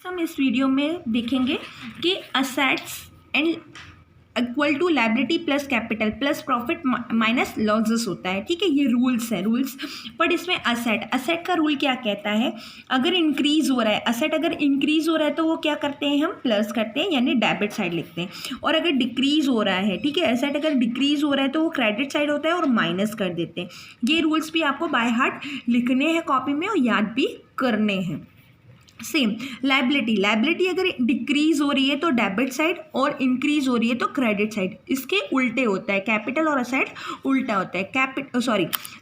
हम इस वीडियो में देखेंगे कि assets and equal to liability plus capital plus profit minus losses होता है। ठीक है, ये रूल्स है रूल्स। बट इसमें असेट का रूल क्या कहता है, अगर इंक्रीज हो रहा है असेट, अगर इंक्रीज हो रहा है तो वो क्या करते हैं, हम प्लस करते हैं यानी डेबिट साइड लिखते हैं। और अगर डिक्रीज हो रहा है, ठीक है, असेट अगर डिक्रीज हो रहा है तो वो क्रेडिट साइड होता है और माइनस कर देते हैं। ये रूल्स भी आपको बाय हार्ट लिखने हैं कॉपी में और याद भी करने हैं। सेम लायबिलिटी अगर डिक्रीज हो रही है तो डेबिट साइड और इंक्रीज हो रही है तो क्रेडिट साइड। इसके उल्टे होता है, कैपिटल और असेट उल्टा होता है।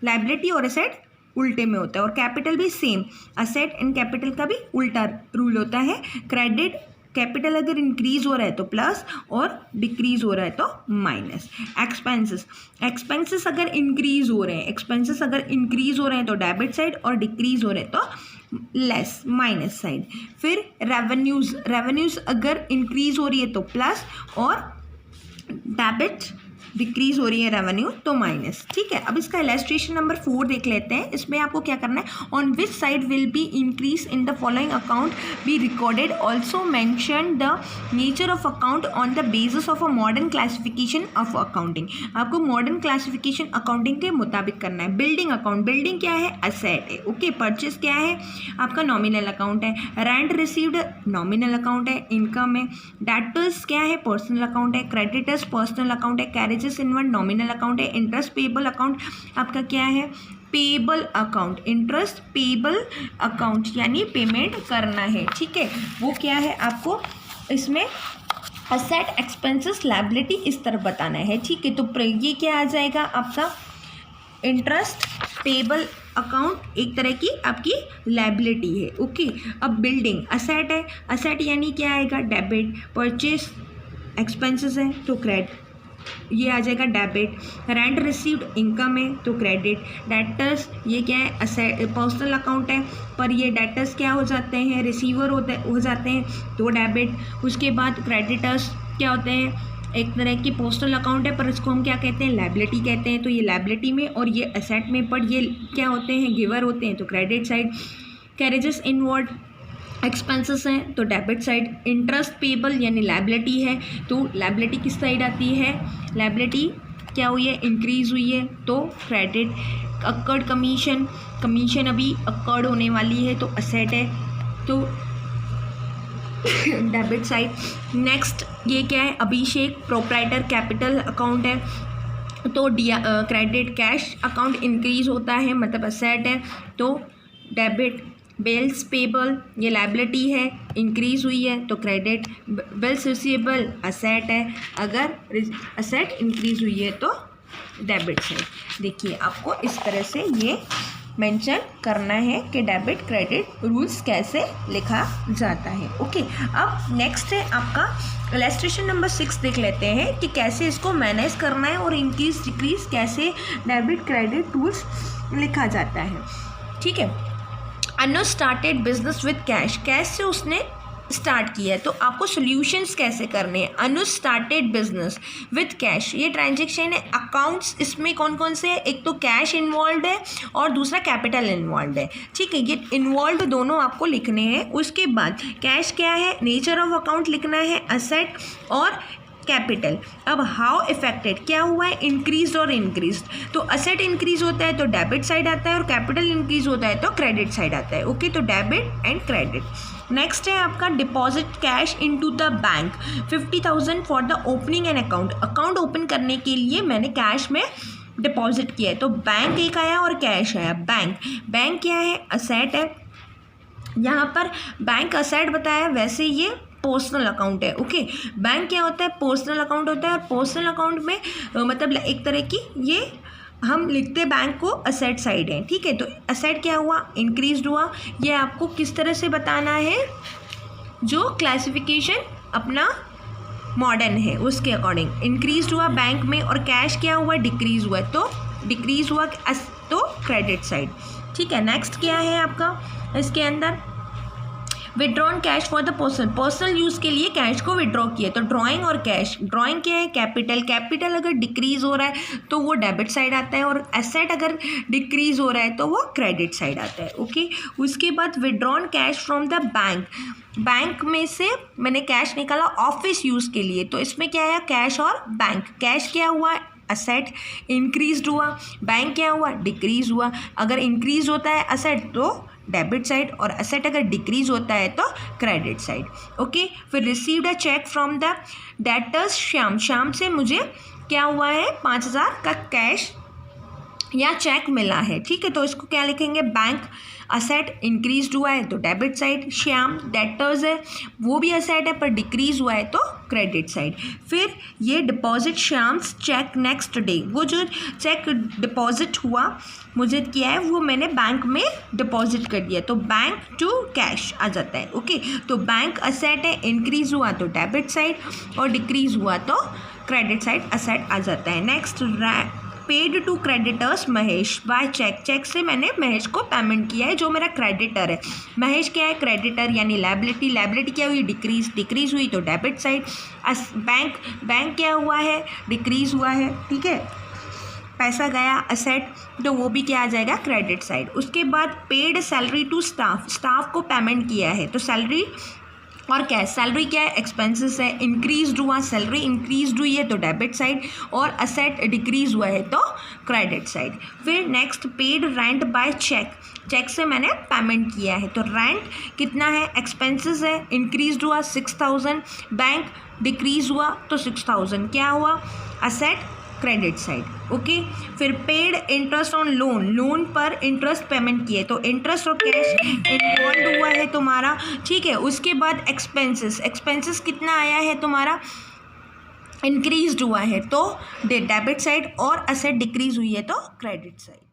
लायबिलिटी और असेट उल्टे में होता है और कैपिटल भी सेम, असेट एंड कैपिटल का भी उल्टा रूल होता है। कैपिटल अगर इंक्रीज हो रहा है तो प्लस और डिक्रीज हो रहा है तो माइनस। एक्सपेंसेस अगर इंक्रीज हो रहे हैं तो डेबिट साइड और डिक्रीज हो रहे हैं तो लेस माइनस साइड। फिर रेवेन्यूज अगर इंक्रीज हो रही है तो प्लस और डेबिट डिक्रीज हो रही है रेवेन्यू तो माइनस। ठीक है, अब इसका इलस्ट्रेशन नंबर 4 देख लेते हैं। इसमें आपको क्या करना है, on which side will be increase in the following account be recorded, also mention the nature of account on the basis of a modern classification of accounting. आपको मॉडर्न क्लासिफिकेशन अकाउंटिंग के मुताबिक करना है। बिल्डिंग अकाउंट, बिल्डिंग क्या है, asset है। Okay, purchase क्या है, आपका नॉमिनल अकाउंट है। रेंट रिसीव्ड नॉमिनल अकाउंट है, इनकम है। डेटर्स क्या है, पर्सनल अकाउंट है। क्रेडिटर्स पर्सनल अकाउंट है। कैरेजेस इनवर्ड नॉमिनल अकाउंट है। इंटरेस्ट पेबल अकाउंट आपका क्या है, payable account. Interest payable account यानी पेमेंट करना है। ठीक है, वो क्या है, आपको इसमें असेट एक्सपेंसेस लायबिलिटी इस तरफ बताना है। ठीक है, तो ये क्या आ जाएगा आपका इंटरेस्ट पेबल अकाउंट, एक तरह की आपकी लायबिलिटी है। ओके, अब बिल्डिंग असेट है, असेट यानी क्या आएगा, डेबिट। परचेस एक्सपेंसेस है तो क्रेडिट, ये आ जाएगा डेबिट। रेंट रिसीव्ड इनकम है तो क्रेडिट। डेटर्स ये क्या है, असेट पर्सनल अकाउंट है, पर ये डेटर्स क्या हो जाते हैं, रिसीवर हो जाते हैं तो डेबिट। उसके बाद क्रेडिटर्स क्या होते हैं, एक तरह की पर्सनल अकाउंट है पर इसको हम क्या कहते हैं, लायबिलिटी कहते हैं, तो ये लायबिलिटी में और ये असेट में, पर ये क्या होते हैं, गिवर होते हैं तो credit side. Carriages inward expenses हैं तो डेबिट साइड। इंटरेस्ट पेबल यानी लायबिलिटी है तो लायबिलिटी किस साइड आती है, लायबिलिटी क्या हुई है, इंक्रीज हुई है तो क्रेडिट। अक्कर्ड कमीशन अभी अक्कर्ड होने वाली है तो असेट है तो डेबिट साइड। नेक्स्ट ये क्या है, अभिषेक प्रोप्राइटर कैपिटल अकाउंट है तो क्रेडिट। कैश अकाउंट इंक्रीज होता है मतलब असेट है तो डेबिट। बिल्स पेबल ये लायबिलिटी है, इंक्रीज हुई है तो क्रेडिट। बिल्स रिसीवेबल असेट है, अगर असेट इंक्रीज हुई है तो डेबिट है। देखिए आपको इस तरह से ये मेंशन करना है कि डेबिट क्रेडिट रूल्स कैसे लिखा जाता है। ओके, अब नेक्स्ट है आपका इलस्ट्रेशन नंबर 6 देख लेते हैं कि कैसे इसको मैनेज करना है और इंक्रीज डिक्रीज कैसे डेबिट क्रेडिट रूल्स लिखा जाता है। ठीक है, अनु स्टार्टेड बिजनेस विद कैश से उसने स्टार्ट किया है तो आपको सॉल्यूशंस कैसे करने हैं। अनु स्टार्टेड बिजनेस विद कैश, ये ट्रांजेक्शन है। अकाउंट्स इसमें कौन कौन से हैं, एक तो कैश इन्वॉल्व है और दूसरा कैपिटल इन्वॉल्व है। ठीक है, ये इन्वॉल्व दोनों आपको लिखने हैं। उसके बाद कैश क्या है, नेचर ऑफ अकाउंट लिखना है, असेट और कैपिटल। अब हाउ इफेक्टेड क्या हुआ है, इंक्रीज और इंक्रीज, तो असेट इंक्रीज होता है तो डेबिट साइड आता है और कैपिटल इंक्रीज होता है तो क्रेडिट साइड आता है। ओके, तो डेबिट एंड क्रेडिट। नेक्स्ट है आपका deposit cash into the bank 50,000 for the opening an account open करने के लिए मैंने कैश में डिपॉजिट किया है तो बैंक एक आया और कैश आया। बैंक क्या है, असेट है, यहाँ पर बैंक असेट बताया, वैसे ये पर्सनल अकाउंट है। ओके, बैंक क्या होता है, पर्सनल अकाउंट होता है और पर्सनल अकाउंट में मतलब एक तरह की ये हम लिखते बैंक को असेट साइड है। ठीक है, तो असेट क्या हुआ, इंक्रीज हुआ। ये आपको किस तरह से बताना है, जो क्लासिफिकेशन अपना मॉडर्न है उसके अकॉर्डिंग। इंक्रीज हुआ बैंक में और कैश क्या हुआ, डिक्रीज हुआ तो डिक्रीज हुआ तो क्रेडिट साइड। ठीक है, नेक्स्ट क्या है आपका इसके अंदर, withdrawn cash for the personal use के लिए कैश को विड्रॉ किया। तो ड्रॉइंग और कैश, ड्रॉइंग क्या है? कैपिटल अगर डिक्रीज हो रहा है तो वो डेबिट साइड आता है, और एसेट अगर डिक्रीज हो रहा है तो वो क्रेडिट साइड आता है। ओके, उसके बाद withdrawn cash from the bank में से मैंने कैश निकाला ऑफिस यूज़ के लिए, तो इसमें क्या है? कैश और बैंक। कैश क्या हुआ? असेट इंक्रीज हुआ, बैंक क्या हुआ? डिक्रीज हुआ। अगर इंक्रीज होता है असेट तो डेबिट साइड, और असेट अगर डिक्रीज होता है तो क्रेडिट साइड। ओके, फिर received a cheque from the debtors Shyam से मुझे क्या हुआ है? 5,000 का कैश या चेक मिला है। ठीक है, तो इसको क्या लिखेंगे? बैंक। असेट इंक्रीज हुआ है तो डेबिट साइड। श्याम डेटर्स है, वो भी असेट है पर डिक्रीज हुआ है तो क्रेडिट साइड। फिर ये deposit Shyam's cheque next day, वो जो चेक डिपॉजिट हुआ मुझे किया है वो मैंने बैंक में डिपॉजिट कर दिया, तो बैंक टू कैश आ जाता है। ओके, तो बैंक असेट है, इंक्रीज हुआ तो डेबिट साइड और डिक्रीज हुआ तो क्रेडिट साइड असेट आ जाता है। Next, paid to creditors Mahesh by cheque, cheque से मैंने महेश को पेमेंट किया है जो मेरा क्रेडिटर है। महेश क्या है? क्रेडिटर, यानी लायबिलिटी क्या हुई? डिक्रीज हुई तो डेबिट साइड। बैंक क्या हुआ है? डिक्रीज हुआ है। ठीक है, पैसा गया असेट, तो वो भी क्या आ जाएगा? Credit side. उसके बाद पेड सैलरी टू स्टाफ को पेमेंट किया है, तो सैलरी और क्या है? सैलरी क्या है? एक्सपेंसेस है। इंक्रीज हुआ, सैलरी इंक्रीज हुई है तो डेबिट साइड, और असेट डिक्रीज हुआ है तो क्रेडिट साइड। फिर next, paid rent by cheque से मैंने पेमेंट किया है, तो रेंट कितना है? एक्सपेंसेस है, इंक्रीज हुआ 6,000, बैंक डिक्रीज हुआ तो 6,000 क्या हुआ? Asset credit side. ओके, फिर पेड इंटरेस्ट ऑन लोन पर इंटरेस्ट पेमेंट किए, तो इंटरेस्ट और कैश इन्वॉल्व हुआ है तुम्हारा। ठीक है, उसके बाद एक्सपेंसेस कितना आया है तुम्हारा? इंक्रीज हुआ है तो डेबिट साइड, और असेट डिक्रीज हुई है तो क्रेडिट साइड।